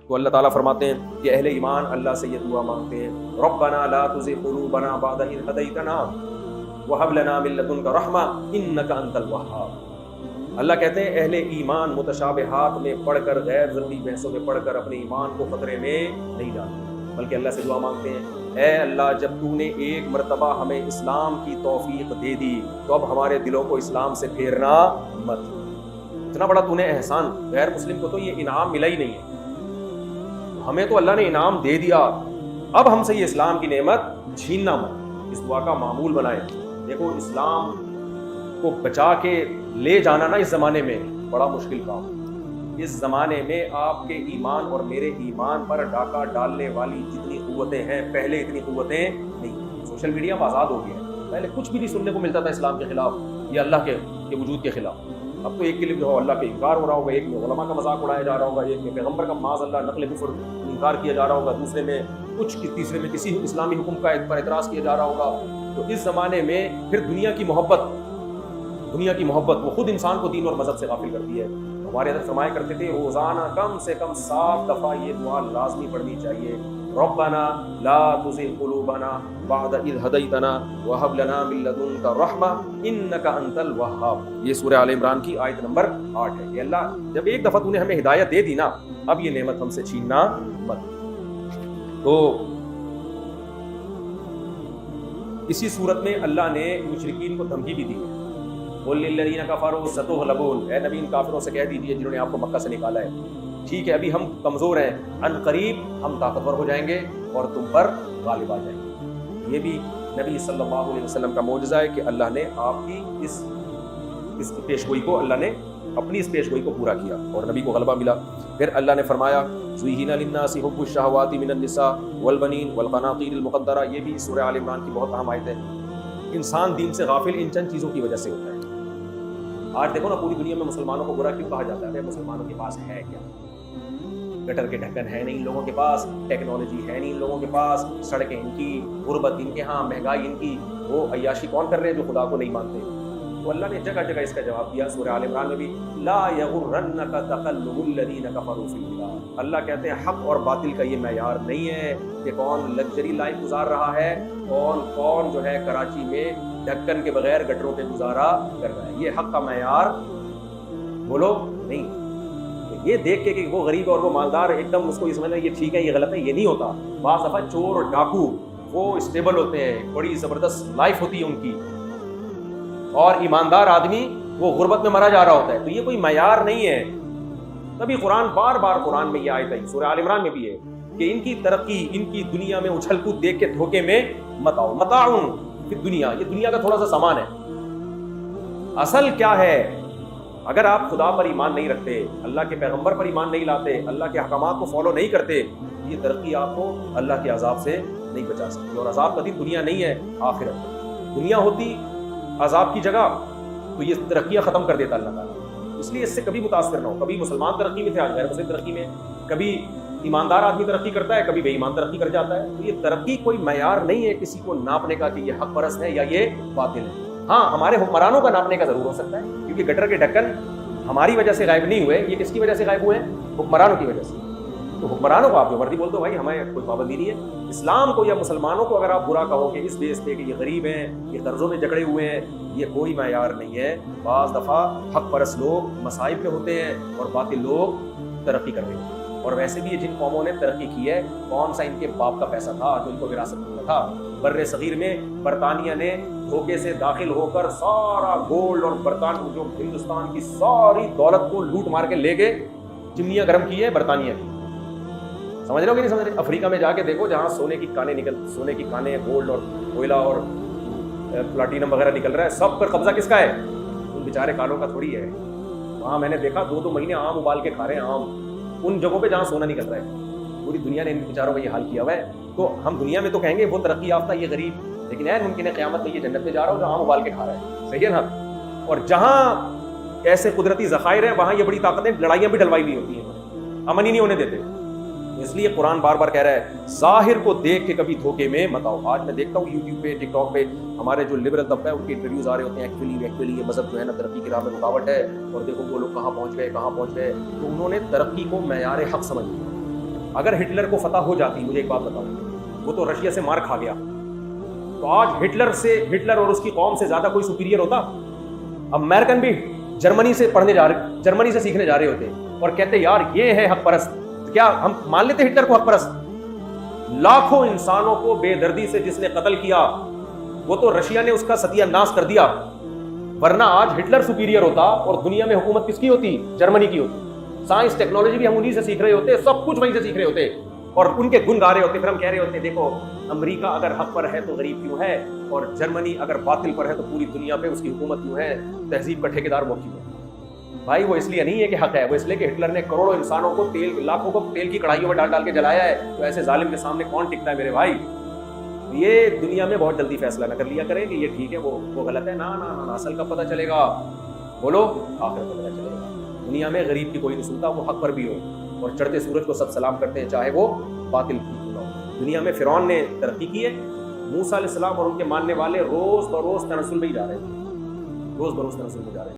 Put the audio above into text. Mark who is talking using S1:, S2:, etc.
S1: تو اللہ تعالیٰ فرماتے ہیں کہ اہل ایمان اللہ سے یہ دعا مانگتے ہیں، ربنا لا تزغ قلوبنا بعد اذ ہدیتنا وہب لنا من لدنک رحمہ انک انت الوہاب۔ اللہ کہتے ہیں اہل ایمان متشابہات میں پڑھ کر، غیر ضروری بحثوں میں پڑھ کر اپنے ایمان کو خطرے میں نہیں ڈالتے، بلکہ اللہ سے دعا مانگتے ہیں، اے اللہ جب تو نے ایک مرتبہ ہمیں اسلام کی توفیق دے دی تو اب ہمارے دلوں کو اسلام سے پھیرنا مت۔ اتنا بڑا تو نے احسان، غیر مسلم کو تو یہ انعام ملا ہی نہیں ہے، ہمیں تو اللہ نے انعام دے دیا، اب ہم سے یہ اسلام کی نعمت چھیننا مت۔ اس دعا کا معمول بنائیں۔ دیکھو اسلام کو بچا کے لے جانا نا اس زمانے میں بڑا مشکل کام ہے۔ اس زمانے میں آپ کے ایمان اور میرے ایمان پر ڈاکہ ڈالنے والی جتنی قوتیں ہیں پہلے اتنی قوتیں نہیں۔ سوشل میڈیا اب آزاد ہو گیا ہے، پہلے کچھ بھی نہیں سننے کو ملتا تھا اسلام کے خلاف یا اللہ کے وجود کے خلاف۔ اب تو ایک کلپ جو اللہ کا انکار ہو رہا ہوگا، ایک میں علماء کا مذاق اڑایا جا رہا ہوگا، ایک میں پیغمبر کا معاذ اللہ نقل کفر انکار کیا جا رہا ہوگا، دوسرے میں کچھ، تیسرے میں کسی اسلامی حکم کا پر اعتراض کیا جا رہا ہوگا۔ تو اس زمانے میں پھر دنیا کی محبت وہ خود انسان کو دین اور مذہب سے غافل کرتی ہے۔ ہمارے حضرت فرمایا کرتے تھے روزانہ کم سے کم 7 دفعہ یہ دعا لازمی پڑھنی چاہیے، ربنا لا تزغ قلوبنا بعد اذ ہدیتنا وہب لنا من لدنک رحمہ انک انت الوہاب۔ یہ سورہ آل عمران کی آیت نمبر 8 ہے کہ اللہ جب ایک دفعہ تو نے ہمیں ہدایت دے دی نا، اب یہ نعمت ہم سے چھیننا مت۔ تو اسی صورت میں اللہ نے مشرکین کو دھمکی بھی دی ہے، قل للذین کفروا ستغلبون، اے نبی ان کافروں سے کہہ دیجئے جنہوں نے آپ کو مکہ سے نکالا ہے، ٹھیک ہے ابھی ہم کمزور ہیں، ان قریب ہم طاقتور ہو جائیں گے اور تم پر غالب آ جائیں گے۔ یہ بھی نبی صلی اللہ علیہ وسلم کا معجزہ ہے کہ اللہ نے آپ کی اس پیشگوئی کو، اللہ نے اپنی اس پیشگوئی کو پورا کیا اور نبی کو غلبہ ملا۔ پھر اللہ نے فرمایا زُيِّنَ لِلنَّاسِ حُبُّ الشَّهَوَاتِ مِنَ النِّسَاءِ وَالْبَنِينَ وَالْقَنَاطِيرِ الْمُقَنطَرَةِ، یہ بھی سورہ آل عمران کی بہت اہم آیت ہے۔ انسان دین سے غافل ان چند چیزوں کی وجہ سے ہوتا ہے۔ آج دیکھو نا پوری دنیا میں مسلمانوں کو برا کیوں کہا جاتا ہے؟ مسلمانوں کے پاس ہے کیا؟ گٹر کے ڈھکن ہے نہیں ان لوگوں کے پاس، ٹیکنالوجی ہے نہیں ان لوگوں کے پاس، سڑکیں ان کی، غربت ان کے ہاں، مہنگائی ان کی، وہ عیاشی کون کر رہے ہیں جو خدا کو نہیں مانتے؟ تو اللہ نے جگہ جگہ اس کا جواب دیا، سورہ آل عمران میں بھی لا یغرنک تقلب الذین کفروا فی البلاد۔ اللہ کہتے ہیں حق اور باطل کا یہ معیار نہیں ہے کہ کون لگژری لائف گزار رہا ہے، کون جو ہے کراچی میں ڈھکن کے بغیر گٹروں پہ گزارا کر رہا ہے، یہ حق کا معیار بولو نہیں۔ یہ دیکھ کے کہ وہ غریب اور وہ مالدار ایک دم اس کو سمجھنا یہ ٹھیک ہے یہ غلط ہے، یہ نہیں ہوتا۔ بعض دفعہ چور اور ڈاکو وہ اسٹیبل ہوتے ہیں، بڑی زبردست لائف ہوتی ہے ان کی، اور ایماندار آدمی وہ غربت میں مرا جا رہا ہوتا ہے۔ تو یہ کوئی معیار نہیں ہے۔ تبھی قرآن بار بار قرآن میں یہ آیت ہے، سورہ آل عمران میں بھی ہے کہ ان کی ترقی، ان کی دنیا میں اچھل کود دیکھ کے دھوکے میں مت آؤ۔ متاعن فی الدنیا، یہ دنیا کا تھوڑا سا سامان ہے۔ اصل کیا ہے؟ اگر آپ خدا پر ایمان نہیں رکھتے، اللہ کے پیغمبر پر ایمان نہیں لاتے، اللہ کے احکامات کو فالو نہیں کرتے، یہ ترقی آپ کو اللہ کے عذاب سے نہیں بچا سکتی۔ اور عذاب کا دن دنیا نہیں ہے، آخرت۔ دنیا ہوتی عذاب کی جگہ تو یہ ترقیاں ختم کر دیتا اللہ تعالیٰ۔ اس لیے اس سے کبھی متاثر نہ ہو۔ کبھی مسلمان ترقی میں تھے، آج غیر مسلم ترقی میں، کبھی ایماندار آدمی ترقی کرتا ہے، کبھی بے ایمان ترقی کر جاتا ہے۔ تو یہ ترقی کوئی معیار نہیں ہے کسی کو ناپنے کا کہ یہ حق پرست ہے یا یہ باطل ہے۔ ہاں ہمارے حکمرانوں کا ناپنے کا ضرور ہو سکتا ہے، کیونکہ گٹر کے ڈھکن ہماری وجہ سے غائب نہیں ہوئے، یہ کس کی وجہ سے غائب ہوئے ہیں؟ حکمرانوں کی وجہ سے۔ تو حکمرانوں کو آپ جو مرضی بول دو بھائی، ہمیں کوئی پابندی نہیں ہے۔ اسلام کو یا مسلمانوں کو اگر آپ برا کہو کہ اس بیس پہ کہ یہ غریب ہیں، یہ قرضوں میں جکڑے ہوئے ہیں، یہ کوئی معیار نہیں ہے۔ بعض دفعہ حق پرست لوگ مصائب پہ ہوتے ہیں اور باطل لوگ ترقی کر رہے ہیں۔ اور ویسے بھی یہ جن قوموں نے ترقی کی ہے، کون سا ان کے باپ کا پیسہ تھا جو ان کو وراثت ملا تھا؟ بر صغیر میں برطانیہ نے دھوکے سے داخل ہو کر سارا گولڈ اور برطانیہ جو ہندوستان کی ساری دولت کو لوٹ مار کے لے کے چمنیاں گرم کی ہے برطانیہ کی۔ سمجھ رہے ہو کہ نہیں سمجھ رہے؟ افریقہ میں جا کے دیکھو جہاں سونے کی کانیں گولڈ اور کوئلہ اور پلاٹینم وغیرہ نکل رہا ہے، سب پر قبضہ کس کا ہے؟ ان بیچارے کالوں کا تھوڑی ہے۔ وہاں میں نے دیکھا 2 مہینے آم ابال کے کھا رہے ہیں، آم ان جگہوں پہ جہاں سونا نکل رہا ہے۔ پوری دنیا نے ان بیچاروں کا یہ حال کیا ہوا ہے۔ تو ہم دنیا میں تو کہیں گے وہ ترقی یافتہ، یہ غریب، لیکن ہے ممکن ہے قیامت میں یہ جنت میں جا رہا ہو جو آم ابال کے کھا رہا ہے۔ صحیح ہے نا؟ اور جہاں ایسے قدرتی ذخائر ہیں وہاں یہ بڑی طاقتیں لڑائیاں بھی ڈلوائی ہوئی ہوتی ہیں، امن ہی نہیں ہونے دیتے۔ اس لیے قرآن بار بار کہہ رہا ہے ظاہر کو دیکھ کے کبھی دھوکے میں مت آؤ۔ آج میں دیکھتا ہوں یوٹیوب پہ، ٹک ٹاک پہ ہمارے جو لبرل طبقہ ہے ان کے انٹرویوز آ رہے ہوتے ہیں، ایکچولی یہ مذہب جو ہے نا ترقی کی راہ میں رکاوٹ ہے، اور دیکھو وہ لوگ کہاں پہنچ گئے۔ تو انہوں نے ترقی کو معیار حق سمجھ لیا۔ اگر ہٹلر کو فتح ہو جاتی، مجھے ایک بات بتاؤ، وہ تو رشیا سے مار کھا گیا، تو آج ہٹلر اور اس کی قوم سے زیادہ کوئی سپیریئر ہوتا؟ امریکن بھی جرمنی سے جرمنی سے سیکھنے جا رہے ہوتے اور کہتے یار یہ ہے حق پرست، کیا ہم مان لیتے ہٹلر کو حق پرست؟ لاکھوں انسانوں کو بے دردی سے جس نے قتل کیا، وہ تو رشیا نے اس کا ستیہ ناش کر دیا، ورنہ آج ہٹلر سپیریئر ہوتا اور دنیا میں حکومت کس کی ہوتی؟ جرمنی کی ہوتی۔ سائنس ٹیکنالوجی بھی ہم انہی سے سیکھ رہے ہوتے، سب کچھ وہیں سے سیکھ رہے ہوتے اور ان کے گن گا رہے ہوتے، پھر ہم کہہ رہے ہوتے دیکھو امریکہ اگر حق پر ہے تو غریب کیوں ہے، اور جرمنی اگر باطل پر ہے تو پوری دنیا پہ اس کی حکومت کیوں ہے، تہذیب کا ٹھیکیدار وہ کیوں ہے؟ بھائی وہ اس لیے نہیں ہے کہ حق ہے، وہ اس لیے کہ ہٹلر نے کروڑوں انسانوں کو لاکھوں کو تیل کی کڑھائیوں میں ڈال کے جلایا ہے، تو ایسے ظالم کے سامنے کون ٹکتا ہے میرے بھائی؟ یہ دنیا میں بہت جلدی فیصلہ نہ کر لیا کریں کہ یہ ٹھیک ہے وہ غلط ہے، نہ اصل کا پتہ چلے گا، بولو آخر کا پتہ چلے گا۔ دنیا میں غریب کی کوئی نہیں سنتا، وہ حق پر بھی ہو، اور چڑھتے سورج کو سب سلام کرتے ہیں چاہے وہ باطل کی ہو۔ دنیا میں فرعون نے ترقی کی ہے، موسیٰ علیہ السلام اور ان کے ماننے والے روز بروز تنزل میں ہی جا رہے ہیں، روز بروز تنزل میں جا رہے ہیں۔